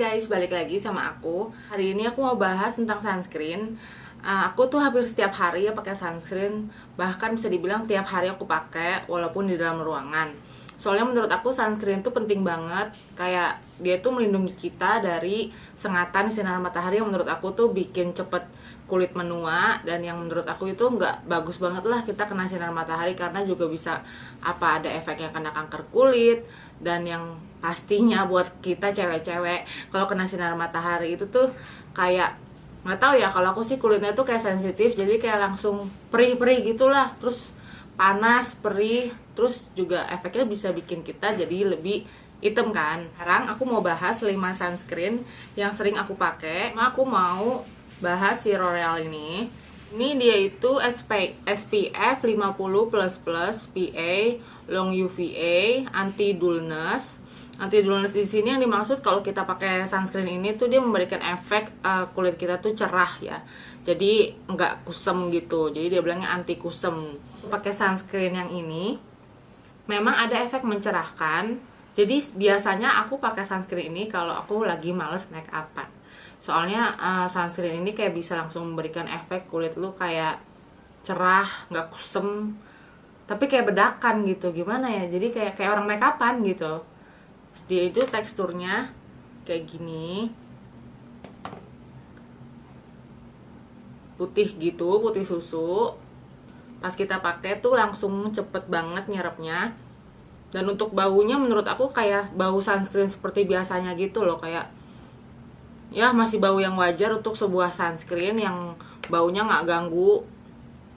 Guys, balik lagi sama aku. Hari ini aku mau bahas tentang sunscreen. Aku tuh hampir setiap hari ya pakai sunscreen. Bahkan bisa dibilang tiap hari aku pakai walaupun di dalam ruangan. Soalnya menurut aku sunscreen tuh penting banget. Kayak dia tuh melindungi kita dari sengatan sinar matahari yang menurut aku tuh bikin cepet kulit menua, dan yang menurut aku itu nggak bagus banget lah kita kena sinar matahari, karena juga bisa ada efeknya kena kanker kulit. Dan yang pastinya buat kita cewek-cewek, kalau kena sinar matahari itu tuh kayak, nggak tahu ya, kalau aku sih kulitnya tuh kayak sensitif, jadi kayak langsung perih-perih gitulah, terus panas, perih, terus juga efeknya bisa bikin kita jadi lebih hitam kan. Sekarang aku mau bahas 5 sunscreen yang sering aku pakai. Aku mau bahas si L'Oreal ini. Ini dia itu SPF 50++, PA, long UVA, anti dullness. Anti dullness di sini yang dimaksud kalau kita pakai sunscreen ini tuh dia memberikan efek kulit kita tuh cerah ya. Jadi nggak kusem gitu. Jadi dia bilangnya anti kusem. Pakai sunscreen yang ini memang ada efek mencerahkan. Jadi biasanya aku pakai sunscreen ini kalau aku lagi males make upan. Soalnya sunscreen ini kayak bisa langsung memberikan efek kulit lu kayak cerah, nggak kusem, tapi kayak bedakan gitu. Gimana ya, jadi kayak orang make upan gitu. Dia itu teksturnya kayak gini, putih gitu, putih susu. Pas kita pakai tuh langsung cepet banget nyerapnya. Dan untuk baunya menurut aku kayak bau sunscreen seperti biasanya gitu loh, kayak ya masih bau yang wajar untuk sebuah sunscreen yang baunya nggak ganggu.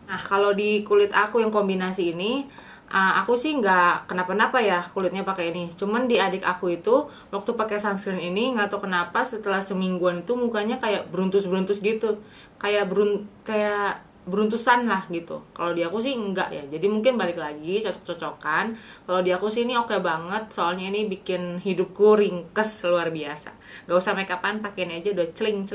Nah, kalau di kulit aku yang kombinasi ini, aku sih nggak kenapa-napa ya kulitnya pakai ini. Cuman di adik aku itu waktu pakai sunscreen ini, nggak tahu kenapa setelah semingguan itu mukanya kayak beruntus-beruntus gitu, kayak beruntusan lah gitu. Kalau di aku sih enggak ya. Jadi mungkin balik lagi cocok-cocokan. Kalau di aku sih ini oke banget, soalnya ini bikin hidupku ringkes luar biasa. Gak usah make upan, pakai ini aja udah celing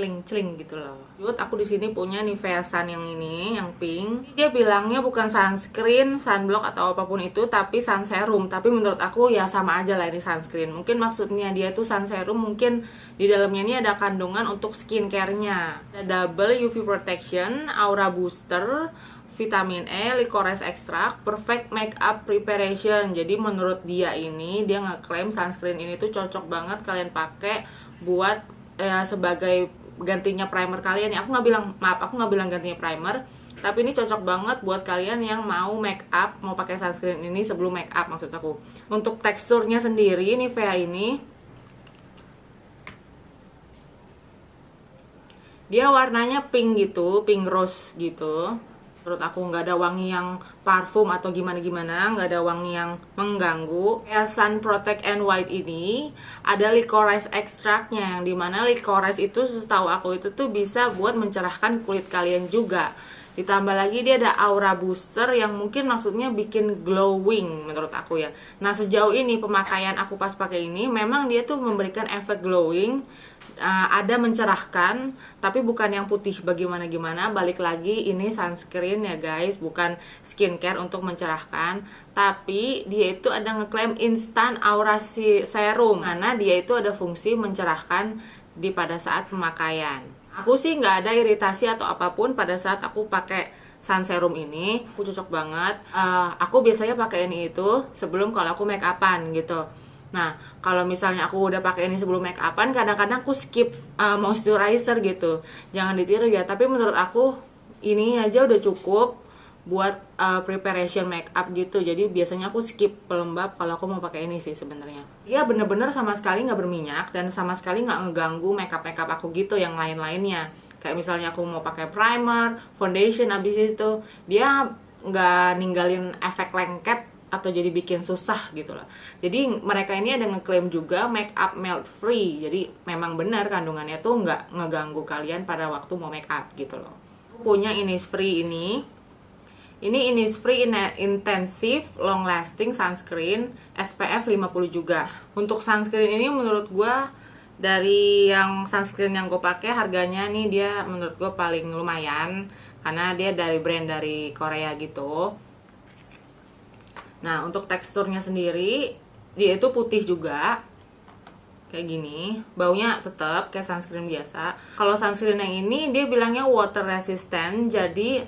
gitu loh. Yud, aku di sini punya Nivea Sun yang ini, yang pink. Dia bilangnya bukan sunscreen, sunblock atau apapun itu, tapi sun serum. Tapi menurut aku ya sama aja lah ini sunscreen. Mungkin maksudnya dia tuh sun serum, mungkin di dalamnya ini ada kandungan untuk skincare-nya. Ada double UV protection, aura booster, vitamin E, licorice extract, perfect makeup preparation. Jadi menurut dia ini, dia ngeklaim sunscreen ini tuh cocok banget kalian pakai buat sebagai gantinya primer kalian ya. Aku nggak bilang gantinya primer, tapi ini cocok banget buat kalian yang mau make up, mau pakai sunscreen ini sebelum make up maksud aku. Untuk teksturnya sendiri Nivea ini, dia warnanya pink gitu, pink rose gitu. Menurut aku nggak ada wangi yang parfum atau gimana-gimana, nggak ada wangi yang mengganggu. Kayak Sun Protect and White ini ada licorice extractnya, yang dimana licorice itu setahu aku itu tuh bisa buat mencerahkan kulit kalian juga. Ditambah lagi dia ada aura booster yang mungkin maksudnya bikin glowing menurut aku ya. Nah, sejauh ini pemakaian aku pas pakai ini memang dia tuh memberikan efek glowing, ada mencerahkan, tapi bukan yang putih bagaimana-gimana. Balik lagi ini sunscreen ya guys, bukan skincare untuk mencerahkan. Tapi dia itu ada ngeklaim instant aura serum, karena dia itu ada fungsi mencerahkan pada saat pemakaian. Aku sih nggak ada iritasi atau apapun pada saat aku pakai sun serum ini. Aku cocok banget. Aku biasanya pakai ini itu sebelum kalau aku make upan gitu. Nah, kalau misalnya aku udah pakai ini sebelum make upan, kadang-kadang aku skip moisturizer gitu. Jangan ditiru ya, tapi menurut aku ini aja udah cukup buat preparation make up gitu. Jadi biasanya aku skip pelembab kalau aku mau pakai ini sih sebenarnya. Dia bener-bener sama sekali nggak berminyak dan sama sekali nggak ngeganggu makeup aku gitu yang lain-lainnya. Kayak misalnya aku mau pakai primer, foundation, abis itu dia nggak ninggalin efek lengket atau jadi bikin susah gitu loh. Jadi mereka ini ada ngeklaim juga make up melt free. Jadi memang benar kandungannya tuh nggak ngeganggu kalian pada waktu mau make up gitu loh. Punya Innisfree ini. Ini Innisfree Intensive Long Lasting Sunscreen SPF 50 juga. Untuk sunscreen ini menurut gue dari yang sunscreen yang gue pakai, harganya nih dia menurut gue paling lumayan karena dia dari brand dari Korea gitu. Nah, untuk teksturnya sendiri dia itu putih juga. kayak gini, baunya tetap kayak sunscreen biasa. Kalau sunscreen yang ini dia bilangnya water resistant, jadi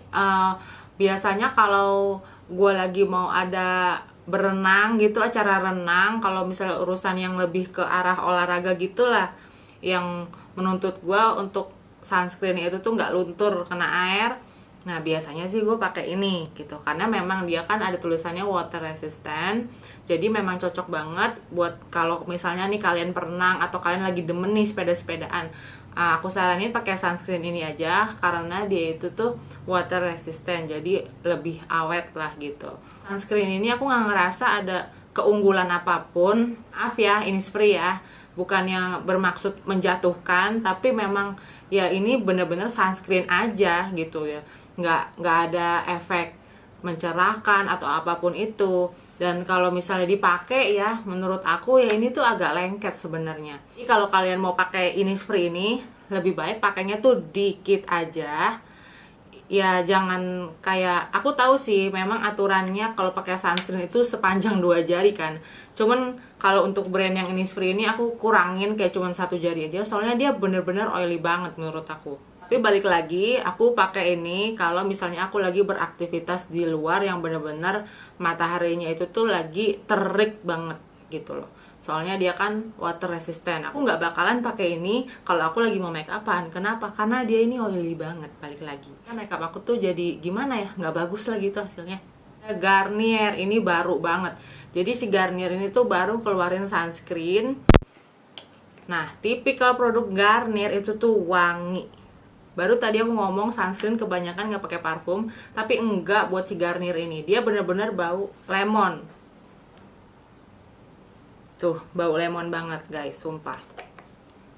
biasanya kalau gue lagi mau ada berenang gitu, acara renang, kalau misalnya urusan yang lebih ke arah olahraga gitulah, yang menuntut gue untuk sunscreen itu tuh nggak luntur kena air. Nah biasanya sih gue pakai ini gitu, karena memang dia kan ada tulisannya water resistant, jadi memang cocok banget buat kalau misalnya nih kalian berenang atau kalian lagi demen nih sepeda-sepedaan. Aku saranin pakai sunscreen ini aja karena dia itu tuh water resistant, jadi lebih awet lah gitu. Sunscreen ini aku nggak ngerasa ada keunggulan apapun. Maaf ya, ini free ya, bukannya bermaksud menjatuhkan, tapi memang ya ini bener-bener sunscreen aja gitu ya, nggak ada efek mencerahkan atau apapun itu. Dan kalau misalnya dipakai ya, menurut aku ya ini tuh agak lengket sebenarnya. Jadi kalau kalian mau pakai Innisfree ini, lebih baik pakainya tuh dikit aja. Ya jangan kayak, aku tahu sih memang aturannya kalau pakai sunscreen itu sepanjang 2 jari kan. Cuman kalau untuk brand yang Innisfree ini aku kurangin kayak cuman 1 jari aja, soalnya dia bener-bener oily banget menurut aku. Tapi balik lagi, aku pakai ini kalau misalnya aku lagi beraktivitas di luar yang bener-bener mataharinya itu tuh lagi terik banget gitu loh. Soalnya dia kan water resistant. Aku nggak bakalan pakai ini kalau aku lagi mau make upan. Kenapa? Karena dia ini oily banget. Balik lagi, kan make up aku tuh jadi gimana ya, nggak bagus lah gitu hasilnya. Garnier ini baru banget. Jadi si Garnier ini tuh baru keluarin sunscreen. Nah, tipikal produk Garnier itu tuh wangi. Baru tadi aku ngomong sunscreen kebanyakan nggak pakai parfum, tapi enggak buat si Garnier ini. Dia bener-bener bau lemon. Tuh, bau lemon banget guys, sumpah.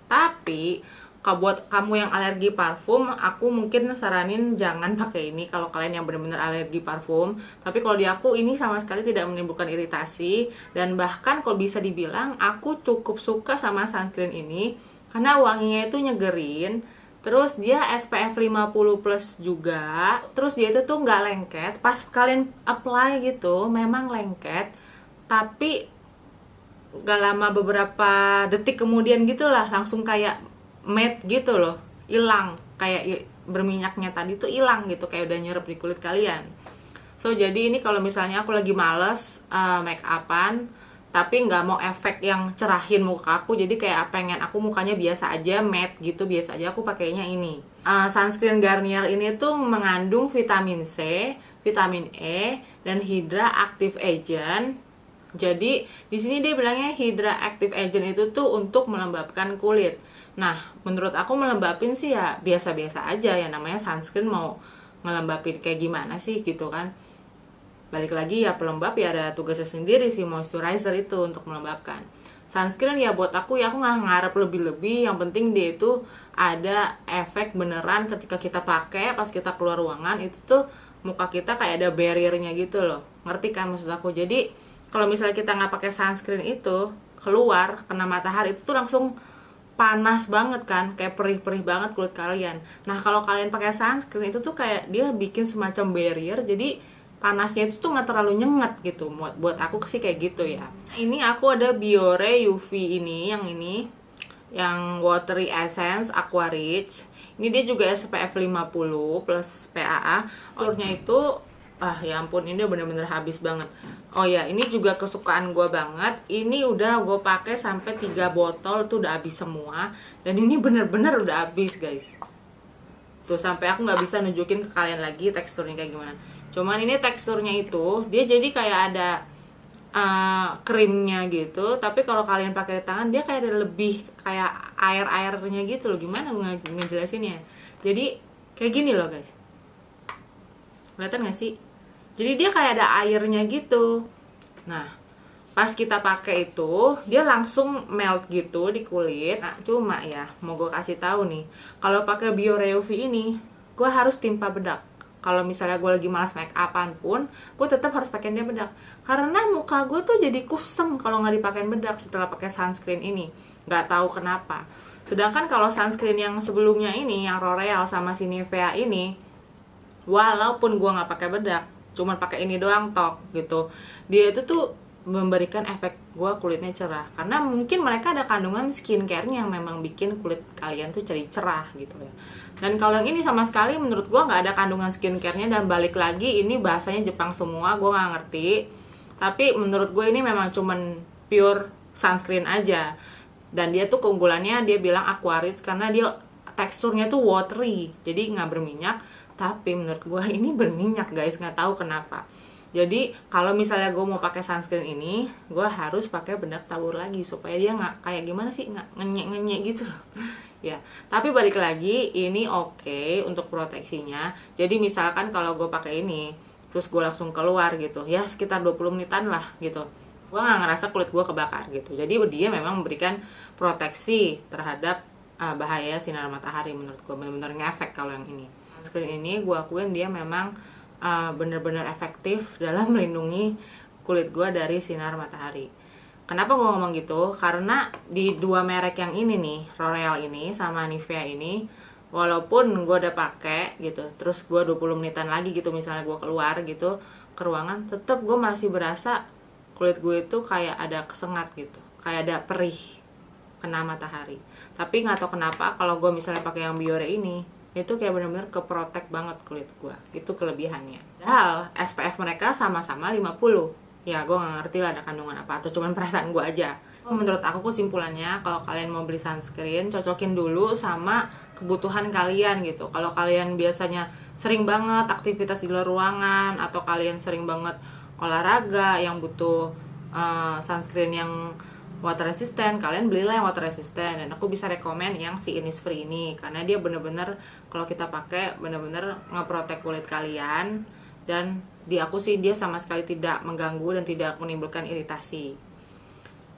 Tapi kalau buat kamu yang alergi parfum, aku mungkin saranin jangan pakai ini kalau kalian yang bener-bener alergi parfum. Tapi kalau di aku ini sama sekali tidak menimbulkan iritasi, dan bahkan kalau bisa dibilang aku cukup suka sama sunscreen ini karena wanginya itu nyegerin. Terus dia SPF 50 plus juga. Terus dia itu tuh nggak lengket. Pas kalian apply gitu, memang lengket, tapi gak lama, beberapa detik kemudian gitulah langsung kayak matte gitu loh, hilang, kayak berminyaknya tadi tuh hilang gitu, kayak udah nyerap di kulit kalian. So jadi ini kalau misalnya aku lagi males make upan tapi nggak mau efek yang cerahin muka aku, jadi kayak pengen aku mukanya biasa aja, matte gitu, biasa aja, aku pakainya ini. Sunscreen Garnier ini tuh mengandung vitamin C, vitamin E, dan Hydra Active Agent. Jadi di sini dia bilangnya Hydra Active Agent itu tuh untuk melembabkan kulit. Nah, menurut aku melembabin sih ya biasa-biasa aja, ya namanya sunscreen, mau ngelembapin kayak gimana sih gitu kan. Balik lagi ya, pelembab ya ada tugasnya sendiri sih, moisturizer itu untuk melembabkan. Sunscreen ya buat aku ya, aku nggak ngarep lebih-lebih, yang penting dia itu ada efek beneran ketika kita pakai, pas kita keluar ruangan itu tuh muka kita kayak ada barriernya gitu loh. Ngerti kan maksud aku? Jadi kalau misalnya kita nggak pakai sunscreen itu, keluar kena matahari itu tuh langsung panas banget kan, kayak perih-perih banget kulit kalian. Nah kalau kalian pakai sunscreen itu tuh kayak dia bikin semacam barrier, jadi panasnya itu tuh nggak terlalu nyengat gitu. Buat aku sih kayak gitu ya. Ini aku ada Biore UV ini, yang Watery Essence Aqua Rich. Ini dia juga SPF 50 plus PAA. Teksturnya itu ya ampun, ini bener-bener habis banget. Oh ya, ini juga kesukaan gue banget. Ini udah gue pakai sampai 3 botol tuh udah habis semua. Dan ini bener-bener udah habis guys. Tuh sampai aku nggak bisa nunjukin ke kalian lagi teksturnya kayak gimana. Cuman ini teksturnya itu dia jadi kayak ada krimnya gitu. Tapi kalau kalian pakai tangan dia kayak ada lebih kayak air-airnya gitu loh. Gimana gue ngejelasinnya? Jadi kayak gini loh guys. Kelihatan nggak sih? Jadi dia kayak ada airnya gitu. Nah, pas kita pakai itu dia langsung melt gitu di kulit. Nah, cuma ya mau gue kasih tahu nih, kalau pakai Biore UV ini gue harus timpa bedak. Kalau misalnya gue lagi malas make upan pun, gue tetap harus pakai dia bedak. Karena muka gue tuh jadi kusem kalau nggak dipakein bedak setelah pakai sunscreen ini. Nggak tahu kenapa. Sedangkan kalau sunscreen yang sebelumnya ini, yang L'Oreal sama si Nivea ini, walaupun gue nggak pakai bedak, cuman pakai ini doang tok gitu, dia itu tuh memberikan efek gue kulitnya cerah, karena mungkin mereka ada kandungan skincare-nya yang memang bikin kulit kalian tuh jadi cerah gitu ya. Dan kalau yang ini sama sekali menurut gue nggak ada kandungan skincare-nya, dan balik lagi ini bahasanya Jepang semua, gue nggak ngerti. Tapi menurut gue ini memang cuman pure sunscreen aja. Dan dia tuh keunggulannya dia bilang aqua rich karena dia teksturnya tuh watery, jadi nggak berminyak. Tapi menurut gue ini berminyak guys, nggak tahu kenapa. Jadi kalau misalnya gue mau pakai sunscreen ini, gue harus pakai bedak tabur lagi supaya dia nggak kayak gimana sih, nggak ngenyek gitu loh. Ya, tapi balik lagi ini oke untuk proteksinya. Jadi misalkan kalau gue pakai ini, terus gue langsung keluar gitu, ya sekitar 20 menitan lah gitu, gue nggak ngerasa kulit gue kebakar gitu. Jadi dia memang memberikan proteksi terhadap bahaya sinar matahari. Menurut gue bener-bener ngefek kalau yang ini. Sunscreen ini gue akuin dia memang bener-bener efektif dalam melindungi kulit gue dari sinar matahari. Kenapa gue ngomong gitu? Karena di dua merek yang ini nih, L'Oreal ini sama Nivea ini, walaupun gue udah pakai gitu, terus gue 20 menitan lagi gitu, misalnya gue keluar gitu ke ruangan, tetap gue masih berasa kulit gue itu kayak ada kesengat gitu, kayak ada perih kena matahari. Tapi nggak tahu kenapa kalau gue misalnya pakai yang Biore ini, itu kayak bener-bener keprotek banget kulit gue. Itu kelebihannya. Padahal SPF mereka sama-sama 50. Ya gue gak ngerti lah ada kandungan apa, atau cuman perasaan gue aja. Menurut aku kesimpulannya, kalau kalian mau beli sunscreen, cocokin dulu sama kebutuhan kalian gitu. Kalau kalian biasanya sering banget aktivitas di luar ruangan, atau kalian sering banget olahraga yang butuh sunscreen yang water resistant, kalian belilah yang water resistant. Dan aku bisa rekomen yang si Innisfree ini, karena dia bener-bener kalau kita pakai bener-bener ngeprotek kulit kalian. Dan di aku sih dia sama sekali tidak mengganggu dan tidak menimbulkan iritasi.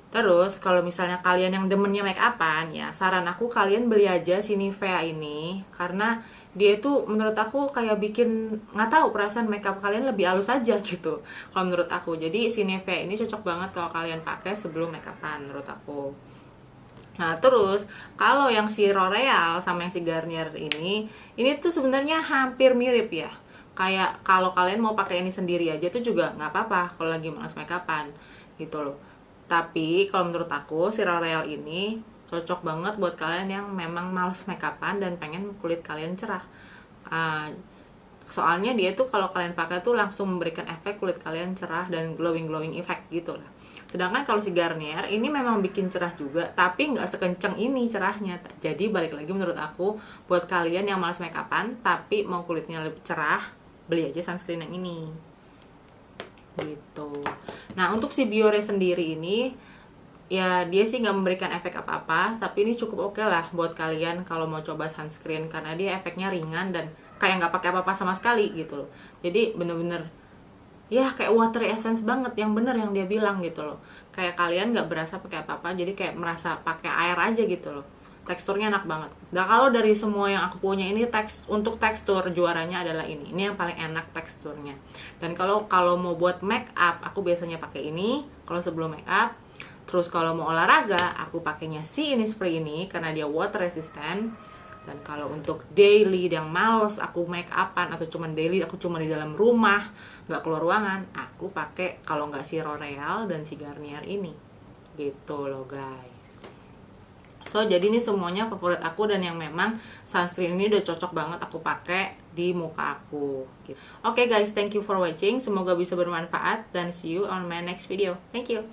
Terus kalau misalnya kalian yang demennya make upan, ya saran aku kalian beli aja si Nivea ini, karena dia itu menurut aku kayak bikin, nggak tahu, perasaan makeup kalian lebih halus aja gitu kalau menurut aku. Jadi si Nivea ini cocok banget kalau kalian pakai sebelum make upan menurut aku. Nah terus kalau yang si L'Oreal sama yang si Garnier ini tuh sebenarnya hampir mirip ya. Kayak kalau kalian mau pakai ini sendiri aja tuh juga nggak apa-apa kalau lagi malas make upan gitu loh. Tapi kalau menurut aku si L'Oreal ini cocok banget buat kalian yang memang males make upan dan pengen kulit kalian cerah. Soalnya dia tuh kalau kalian pakai tuh langsung memberikan efek kulit kalian cerah dan glowing effect gitu lah. Sedangkan kalau si Garnier ini memang bikin cerah juga, tapi nggak sekenceng ini cerahnya. Jadi balik lagi menurut aku, buat kalian yang males make upan tapi mau kulitnya lebih cerah, beli aja sunscreen yang ini gitu. Nah untuk si Biore sendiri ini, ya dia sih nggak memberikan efek apa-apa, tapi ini cukup oke lah buat kalian kalau mau coba sunscreen, karena dia efeknya ringan dan kayak nggak pakai apa-apa sama sekali gitu loh. Jadi bener-bener ya kayak water essence banget, yang bener yang dia bilang gitu loh. Kayak kalian nggak berasa pakai apa-apa, jadi kayak merasa pakai air aja gitu loh. Teksturnya enak banget. Nah kalau dari semua yang aku punya ini, untuk tekstur juaranya adalah ini yang paling enak teksturnya. Dan kalau mau buat make up, aku biasanya pakai ini kalau sebelum make up. Terus kalau mau olahraga, aku pakainya si Innisfree ini karena dia water resistant. Dan kalau untuk daily yang males aku make upan, atau cuman daily aku cuma di dalam rumah nggak keluar ruangan, aku pakai kalau nggak si L'Oreal dan si Garnier ini gitu loh guys. So jadi ini semuanya favorit aku, dan yang memang sunscreen ini udah cocok banget aku pakai di muka aku gitu. Oke guys, thank you for watching, semoga bisa bermanfaat, dan see you on my next video. Thank you.